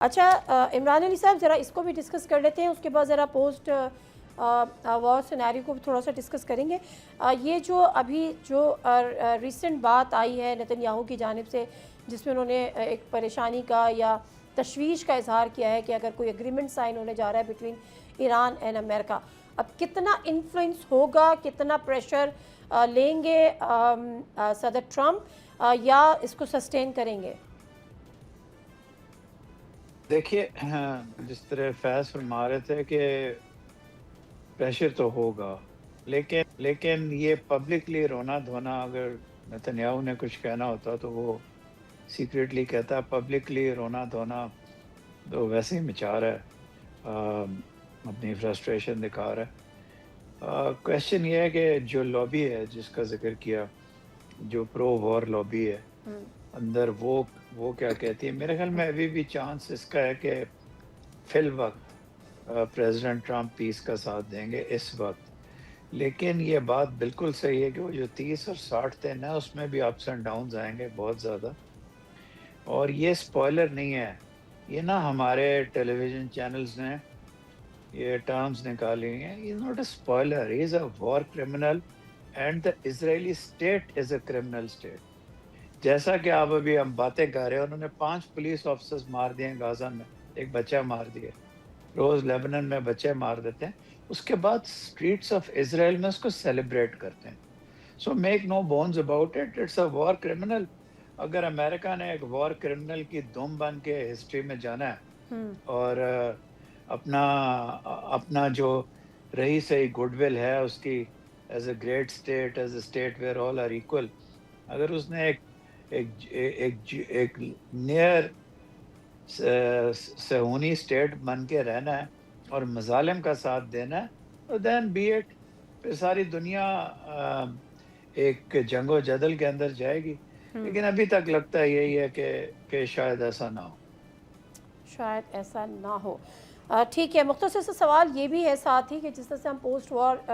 अच्छा इमरान अली साहब ज़रा इसको भी डिस्कस कर लेते हैं, उसके बाद ज़रा पोस्ट वॉर सिनेरियो को भी थोड़ा सा डिस्कस करेंगे। ये जो अभी जो रिसेंट बात आई है नेतन्याहू की जानिब से, जिसमें उन्होंने एक परेशानी का या तशवीश का इजहार किया है कि अगर कोई एग्रीमेंट साइन होने जा रहा है बिटवीन ईरान एंड अमेरिका, अब कितना इन्फ्लुएंस होगा, कितना प्रेशर लेंगे सदर ट्रम्प या इसको सस्टेन करेंगे? देखिए, हाँ, जिस तरह फैज़ फरमा रहे थे कि प्रेशर तो होगा, लेकिन ये पब्लिकली रोना-धोना, अगर नेतन्याहू ने कुछ कहना होता तो वो सीक्रेटली कहता, पब्लिकली रोना-धोना तो वैसे ही मचा रहा है, अपनी फ्रस्ट्रेशन दिखा रहा है। क्वेश्चन ये है कि जो लॉबी है जिसका ज़िक्र किया, जो प्रो वॉर लॉबी है, अंदर वो क्या कहती है? मेरे ख़्याल में अभी भी चांस इसका है कि फ़िल वक़्त प्रेसिडेंट ट्रम्प पीस का साथ देंगे इस वक़्त। लेकिन ये बात बिल्कुल सही है कि वो जो 30 और 60 दिन है, उसमें भी अप्स एंड डाउन्स आएँगे बहुत ज़्यादा। और ये स्पॉइलर नहीं है, ये ना हमारे टेलीविज़न चैनल्स ने ये टर्म्स निकाली हैं। He is not a spoiler, he is a war criminal and the Israeli state is a criminal state. जैसा कि आप अभी हम बातें कर रहे हैं, उन्होंने 5 पुलिस ऑफिसर्स मार दिए हैं गाज़ा में, एक बच्चा मार दिया। रोज़ लेबनान में बच्चे मार देते हैं, उसके बाद स्ट्रीट्स ऑफ इज़राइल में उसको सेलिब्रेट करते हैं। So make no bones about it, it's a war criminal. अगर अमेरिका ने एक वॉर क्रिमिनल की दुम बन के हिस्ट्री में जाना है और अपना अपना जो रही सही गुडविल है उसकी, as a great state, as a state where all are equal, अगर उसने एक नियर सहूनी स्टेट बन के रहना है और मज़ालिम का साथ देना है, तो देन बी इट। फिर सारी दुनिया एक जंगो जदल के अंदर जाएगी। लेकिन अभी तक लगता है यही है कि शायद ऐसा ना हो। शायद ऐसा ना हो। ठीक है, मुख्तसर सा सवाल ये भी है साथ ही कि जिस तरह से हम पोस्ट वॉर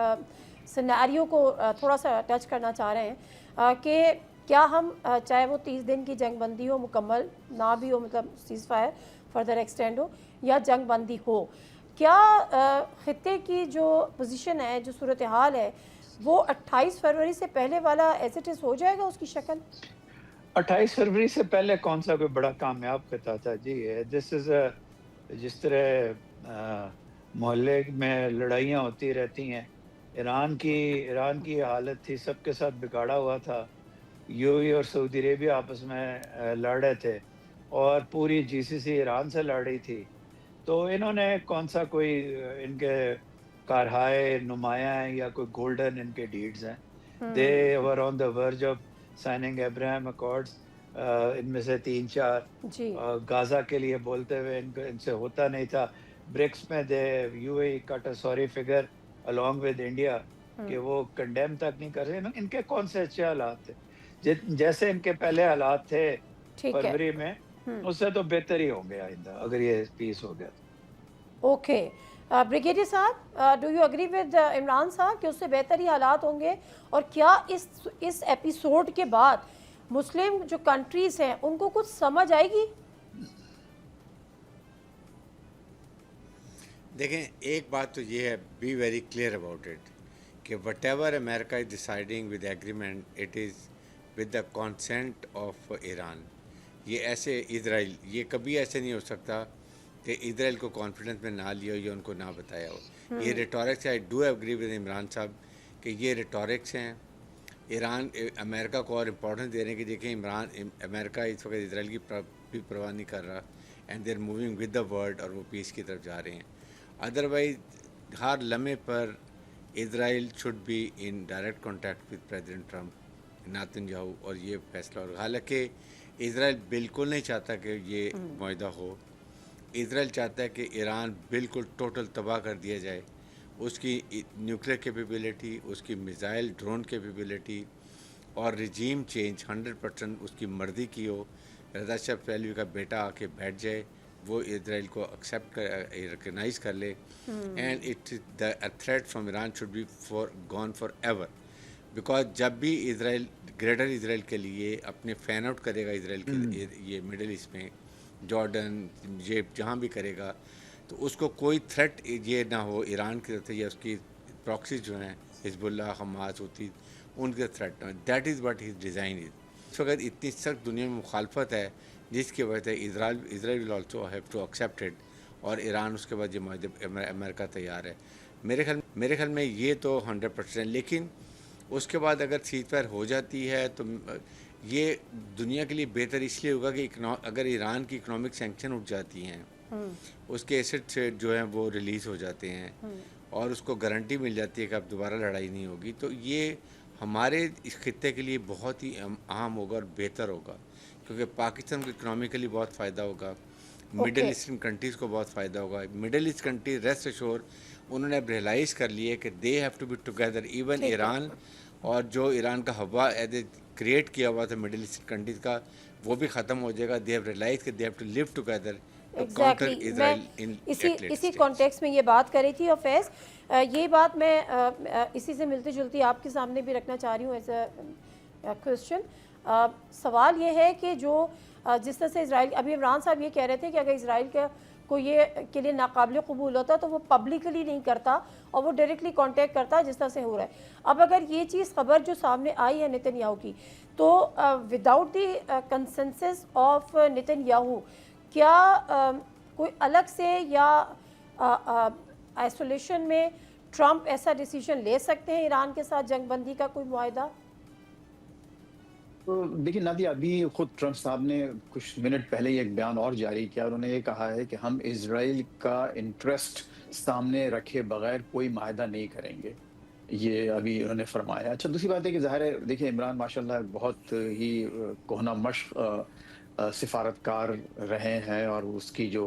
सिनेरियो को थोड़ा सा टच करना चाह रहे हैं कि क्या हम चाहे वो 30 दिन की जंग बंदी हो, मुकम्मल ना भी हो, मतलब सीज़ फायर फर्दर एक्सटेंड हो या जंग बंदी हो, क्या ख़ित्ते की जो पोजीशन है, जो सूरत हाल है, वो 28 फरवरी से पहले वाला एज़ इट इज़ हो जाएगा उसकी शक्ल? 28 फरवरी से पहले कौन-सा कोई बड़ा कामयाब खिता था जी? दिस इज़ अ जिस तरह मोहल्ले में लड़ाइयाँ होती रहती हैं, ईरान की हालत थी, सबके साथ बिगाड़ा हुआ था। यूएई और सऊदी अरेबिया आपस में लड़ रहे थे और पूरी जीसीसी ईरान से लड़ रही थी। तो इन्होंने कौन-सा कोई इनके कारहाय नुमायाँ हैं या कोई गोल्डन इनके डीड्स हैं। They were on the verge of signing Abraham Accords, इनमें से 3-4 जी। गाज़ा के लिए बोलते हुए इनसे होता नहीं था। ब्रिक्स में the UAE cut a sorry figure along with India कि वो कंडेम तक नहीं कर रहे। इनके कौन से अच्छे हालात थे? जैसे इनके पहले हालात थे ठीक है। फरवरी में, उससे तो बेहतर ही होंगे आइंदा, अगर ये पीस हो गया तो। ओके। ब्रिगेडियर साहब, do you agree with Imran साहब कि उससे बेहतर ही हालात होंगे? और क्या इस एपिसोड के बाद मुस्लिम जो कंट्रीज़ हैं उनको कुछ समझ आएगी? देखें, एक बात तो ये है, be very clear about it, कि whatever America is deciding with agreement, it is with the consent of Iran. ये ऐसे इसराइल, ये कभी ऐसे नहीं हो सकता कि इसराइल को कॉन्फिडेंस में ना लिया हो या उनको ना बताया हो। ये rhetorics, I do agree with Imran साहब कि ये रिटोरिक्स हैं। ईरान अमेरिका को और इम्पोर्टेंस दे रहे हैं कि देखें, अमेरिका इस वक्त इसराइल की भी परवाह नहीं कर रहा, and they are moving with the world, और वो पीस की तरफ जा रहे हैं। अदरवाइज हर लम्हे पर Israel should be in direct contact with president Trump, Netanyahu, और ये फैसला हो। हालांकि इसराइल बिल्कुल नहीं चाहता कि ये मुआहदा हो। इसराइल चाहता है कि ईरान बिल्कुल टोटल तबाह कर दिया जाए, उसकी न्यूक्लियर कैपेबिलिटी, उसकी मिसाइल ड्रोन कैपेबिलिटी, और रिजीम चेंज 100% उसकी मर्ज़ी की हो। रज़ा शाह पहलवी का बेटा आके बैठ जाए, वो इसराइल को एक्सेप्ट कर, रिकगनाइज़ कर ले, and it the threat from Iran should be gone for ever. Because जब भी इसराइल ग्रेटर इसराइल के लिए अपने फ़ैन आउट करेगा इसराइल के ये मिडल ईस्ट में, जॉर्डन, ये जहाँ भी करेगा तो उसको कोई थ्रेट ये ना हो ईरान की तरफ से या उसकी प्रॉक्सी जो हैं हिजबुल्लाह, हमास, होती उनके थ्रेट ना, that is what his design is. इस वक्त इतनी सख्त दुनिया में मुखालफत है जिसकी वजह से Israel will also have to accept it, और ईरान उसके बाद ये माहदे अमेरिका तैयार है। मेरे ख्याल में ये तो 100%। लेकिन उसके बाद अगर सीज फायर हो जाती है तो ये दुनिया के लिए बेहतर इसलिए होगा कि अगर ईरान की इकोनॉमिक सैंक्शन उठ जाती हैं, उसके एसेट्स जो हैं वो रिलीज़ हो जाते हैं और उसको गारंटी मिल जाती है कि अब दोबारा लड़ाई नहीं होगी, तो ये हमारे इस खित्ते के लिए बहुत ही अहम होगा और बेहतर होगा, क्योंकि पाकिस्तान को इकोनॉमिकली बहुत फ़ायदा होगा, मिडिल ईस्टर्न कंट्रीज़ को बहुत फ़ायदा होगा। Middle east country rest assure उन्होंने अब रियलाइज़ कर लिया कि they have to be together. Even Iran और जो ईरान का हवा क्रिएट किया हुआ था मिडिल ईस्ट कंट्रीज़ का, वो भी ख़त्म हो जाएगा। दे हैव रियलाइज कि they have to live together counter Israel in इसी कॉन्टेक्स्ट में ये बात करी थी। और फैज़, ये बात मैं इसी से मिलती जुलती आपके सामने भी रखना चाह रही हूँ एज अ क्वेश्चन। सवाल ये है कि जो जिस तरह से इसराइल, अभी इमरान साहब ये कह रहे थे कि अगर इसराइल को ये के लिए नाकाबिल कबूल होता तो वो पब्लिकली नहीं करता और वो डायरेक्टली कांटेक्ट करता जिस तरह से हो रहा है। अब अगर ये चीज़ खबर जो सामने आई है नेतन्याहू की, तो without the consensus of Netanyahu क्या कोई अलग से या आइसोलेशन में ट्रंप ऐसा डिसीजन ले सकते हैं ईरान के साथ जंग बंदी का कोई मुआहदा? तो देखिए नादिया, अभी खुद ट्रंप साहब ने कुछ मिनट पहले ही एक बयान और जारी किया। उन्होंने ये कहा है कि हम इजराइल का इंटरेस्ट सामने रखे बगैर कोई माहदा नहीं करेंगे, ये अभी उन्होंने फरमाया। अच्छा, दूसरी बात है कि ज़ाहिर है, देखिए इमरान माशाल्लाह बहुत ही कोहना मश्क सिफारतकार रहे हैं और उसकी जो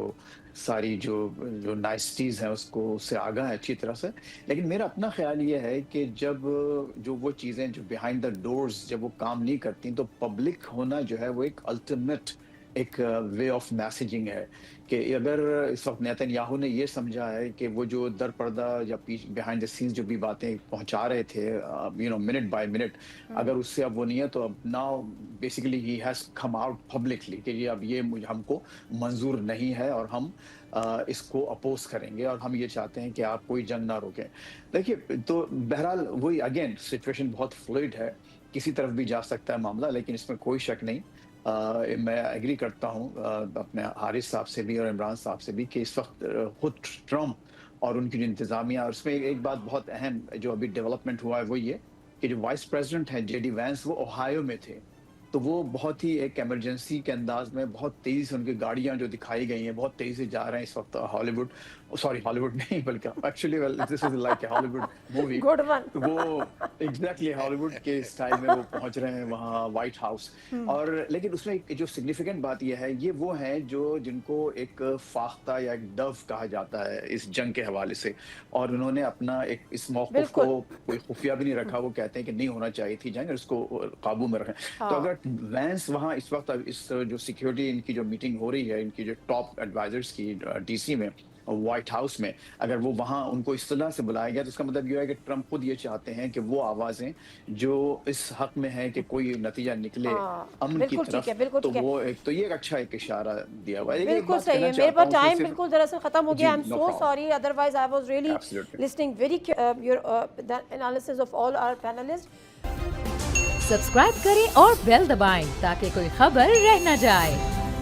सारी जो नाइसिटीज़ हैं उसको उससे आगाह है अच्छी तरह से। लेकिन मेरा अपना ख्याल ये है कि जब जो वो चीज़ें जो बिहाइंड द डोर्स जब वो काम नहीं करती, तो पब्लिक होना जो है वो एक अल्टीमेट एक वे ऑफ मैसेजिंग है कि अगर इस वक्त नेतन्याहू ने ये समझा है कि वो जो दर पर्दा या बिहाइंड द सीन्स जो भी बातें पहुंचा रहे थे मिनट बाय मिनट, अगर उससे अब वो नहीं है, तो अब now basically he has come out publicly कि ये अब ये हमको मंजूर नहीं है और हम इसको अपोज करेंगे और हम ये चाहते हैं कि आप कोई जंग ना रोकें। देखिए, तो बहरहाल वही अगेन सिचुएशन बहुत फ्लूइड है, किसी तरफ भी जा सकता है मामला, लेकिन इसमें कोई शक नहीं। मैं एग्री करता हूँ अपने हारिस साहब से भी और इमरान साहब से भी कि इस वक्त खुद ट्रम्प और उनकी जो इंतज़ामिया, और उसमें एक बात बहुत अहम जो अभी डेवलपमेंट हुआ है वो ये कि जो वाइस प्रेसिडेंट हैं JD वैंस, वो ओहायो में थे, तो वो बहुत ही एक इमरजेंसी के अंदाज में बहुत तेज़ी से उनकी गाड़ियाँ जो दिखाई गई हैं बहुत तेज़ी से जा रहे हैं इस वक्त हॉलीवुड नहीं बल्कि actually this is like a Hollywood movie, good one. तो वो एग्जैक्टली हॉलीवुड के स्टाइल में वो पहुंच रहे हैं वहाँ व्हाइट हाउस। और लेकिन उसमें एक जो सिग्निफिकेंट बात यह है, ये वो हैं जो जिनको एक फाख्ता या एक डव कहा जाता है इस जंग के हवाले से, और उन्होंने अपना एक इस मौक़िफ़ को कोई खुफिया भी नहीं रखा। वो कहते हैं कि नहीं होना चाहिए थी जंग, इसको काबू में रखें। तो अगर वैंस वहाँ इस वक्त इस जो सिक्योरिटी इनकी जो मीटिंग हो रही है इनकी जो टॉप एडवाइजर्स की DC में व्हाइट हाउस में, अगर वो वहाँ उनको इस तरह से बुलाया गया, तो इसका मतलब ये है कि ट्रंप खुद ये चाहते हैं कि वो आवाज़ें जो इस हक में है कि कोई नतीजा निकले अमन की तरफ, तो वो एक तो ये एक अच्छा एक इशारा दिया हुआ है। बिल्कुल सही है। मेरे पास टाइम बिल्कुल दरअसल खत्म हो गया। I am so sorry, otherwise I was really listening very your the analysis of all our panelists. Subscribe करें और बेल दबाएं ताकि कोई खबर रह न जाए।